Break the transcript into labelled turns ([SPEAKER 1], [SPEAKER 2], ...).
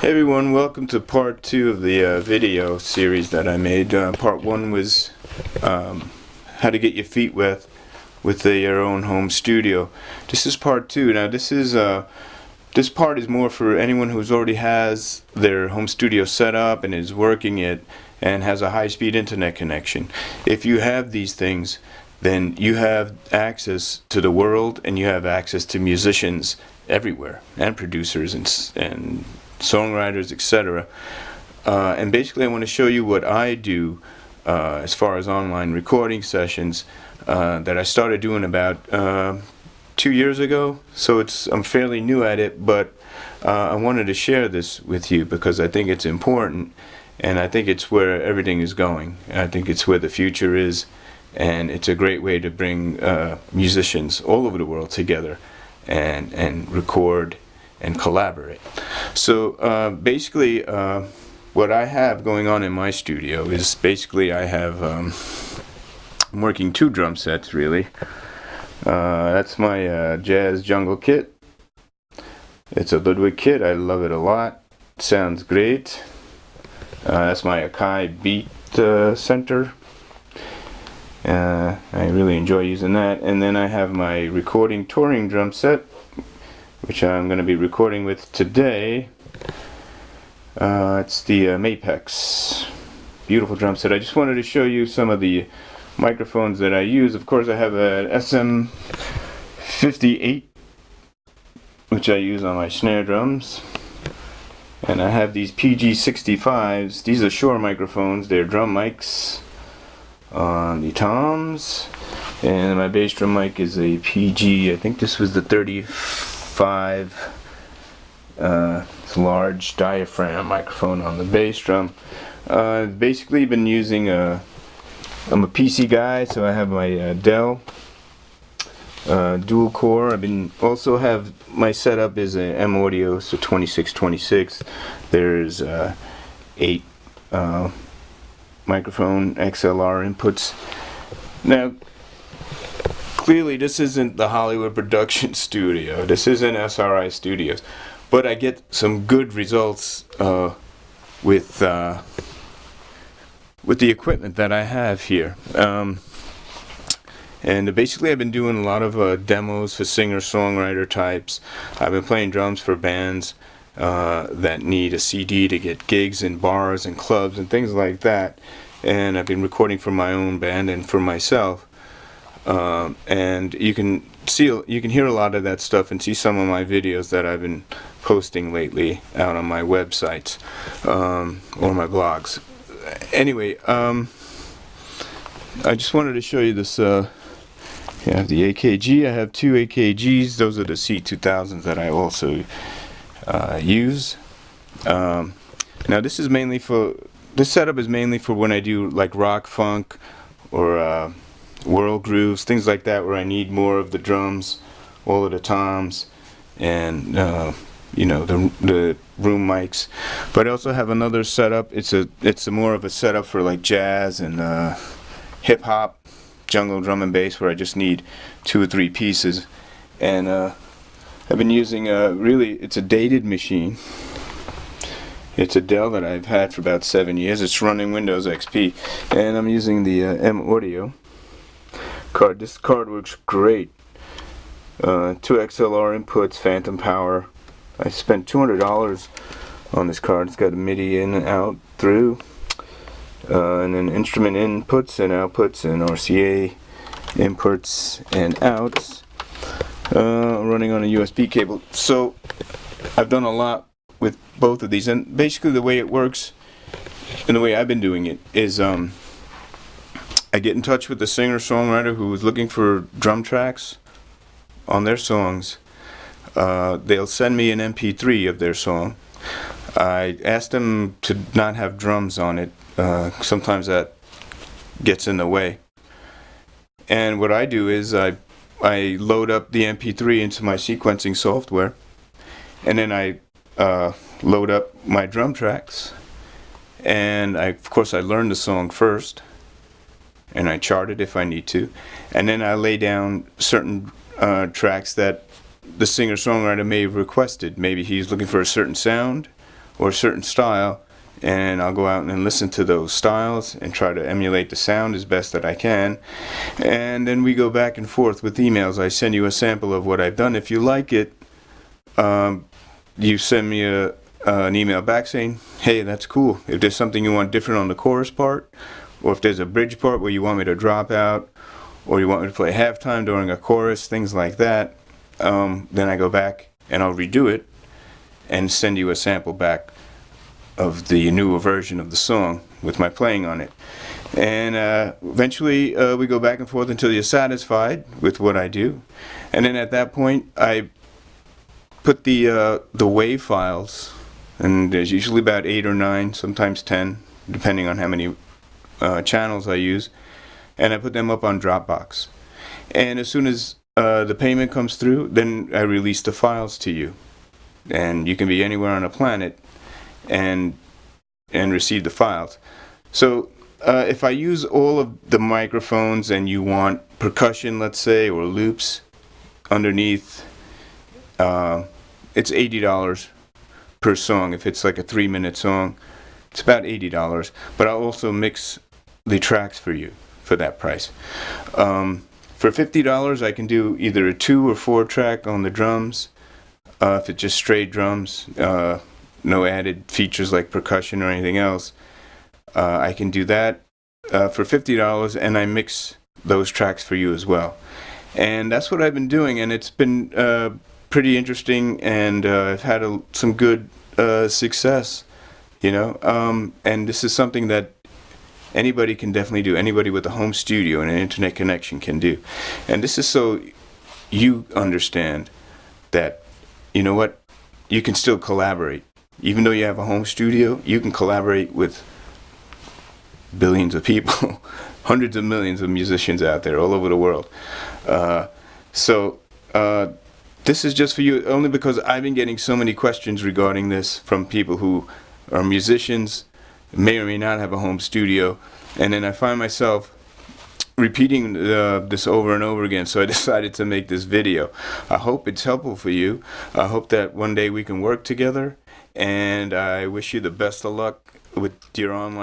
[SPEAKER 1] Hey everyone, welcome to part 2 of the video series that I made. Part 1 was how to get your feet wet with your own home studio. This is part 2. Now this part is more for anyone who's already has their home studio set up and is working it and has a high-speed internet connection. If you have these things, then you have access to the world and you have access to musicians everywhere and producers and songwriters, etc. And basically I want to show you what I do as far as online recording sessions that I started doing about 2 years ago. So I'm fairly new at it, but I wanted to share this with you because I think it's important and I think it's where everything is going. I think it's where the future is, and it's a great way to bring musicians all over the world together and record and collaborate. So basically what I have going on in my studio is basically I have I'm working 2 drum sets really. That's my jazz jungle kit. It's a Ludwig kit. I love it a lot. It sounds great. That's my Akai beat center. I really enjoy using that. And then I have my recording touring drum set, which I'm going to be recording with today. It's the Mapex. Beautiful drum set. I just wanted to show you some of the microphones that I use. Of course I have an SM58, which I use on my snare drums. And I have these PG65s. These are Shure microphones. They're drum mics on the toms. And my bass drum mic is a PG, I think this was the 35. It's a large diaphragm microphone on the bass drum. I've basically been using I'm a PC guy, so I have my Dell dual core. Also have my setup is a M Audio, so 2626. There's 8 microphone XLR inputs. Now clearly this isn't the Hollywood production studio. This isn't SRI Studios, but I get some good results with the equipment that I have here. And basically I've been doing a lot of demos for singer-songwriter types. I've been playing drums for bands that need a CD to get gigs in bars and clubs and things like that. And I've been recording for my own band and for myself. And you can hear a lot of that stuff and see some of my videos that I've been posting lately out on my websites or my blogs. Anyway, I just wanted to show you this. You have the AKG. I have 2 AKGs. Those are the C2000s that I also use. Now this setup is mainly for when I do like rock, funk, or world grooves, things like that, where I need more of the drums, all of the toms, and you know, the room mics. But I also have another setup. It's more of a setup for like jazz and hip hop, jungle drum and bass, where I just need 2 or 3 pieces. And I've been using it's a dated machine. It's a Dell that I've had for about 7 years. It's running Windows XP, and I'm using the M Audio card. This card works great. 2 XLR inputs, phantom power. I spent $200 on this card. It's got a MIDI in and out through, and then instrument inputs and outputs and RCA inputs and outs, running on a USB cable. So I've done a lot with both of these, and basically the way it works and the way I've been doing it is I get in touch with the singer-songwriter who is looking for drum tracks on their songs. They'll send me an MP3 of their song. I ask them to not have drums on it. Sometimes that gets in the way. And what I do is I load up the MP3 into my sequencing software, and then I load up my drum tracks, and of course I learn the song first, and I chart it if I need to, and then I lay down certain tracks that the singer-songwriter may have requested. Maybe he's looking for a certain sound, or a certain style, and I'll go out and listen to those styles and try to emulate the sound as best that I can. And then we go back and forth with emails. I send you a sample of what I've done. If you like it, you send me an email back saying, hey, that's cool. If there's something you want different on the chorus part, or if there's a bridge part where you want me to drop out, or you want me to play halftime during a chorus, things like that, then I go back and I'll redo it and send you a sample back of the newer version of the song with my playing on it. And eventually we go back and forth until you're satisfied with what I do. And then at that point I put the WAV files, and there's usually about 8 or 9, sometimes 10, depending on how many channels I use, and I put them up on Dropbox. And as soon as the payment comes through, then I release the files to you, and you can be anywhere on the planet and receive the files. So if I use all of the microphones and you want percussion, let's say, or loops underneath, it's $80 per song. If it's like a 3-minute song, it's about $80, but I'll also mix the tracks for you for that price. For $50 I can do either a 2 or 4 track on the drums, if it's just straight drums, no added features like percussion or anything else. I can do that for $50, and I mix those tracks for you as well. And that's what I've been doing, and it's been pretty interesting, and I've had some good success, you know. And this is something that anybody can definitely do. Anybody with a home studio and an internet connection can do. And this is so you understand that, you know what, you can still collaborate. Even though you have a home studio, you can collaborate with billions of people, hundreds of millions of musicians out there all over the world. This is just for you, only because I've been getting so many questions regarding this from people who are musicians, may or may not have a home studio, and then I find myself repeating this over and over again, so I decided to make this video. I hope it's helpful for you. I hope that one day we can work together, and I wish you the best of luck with your online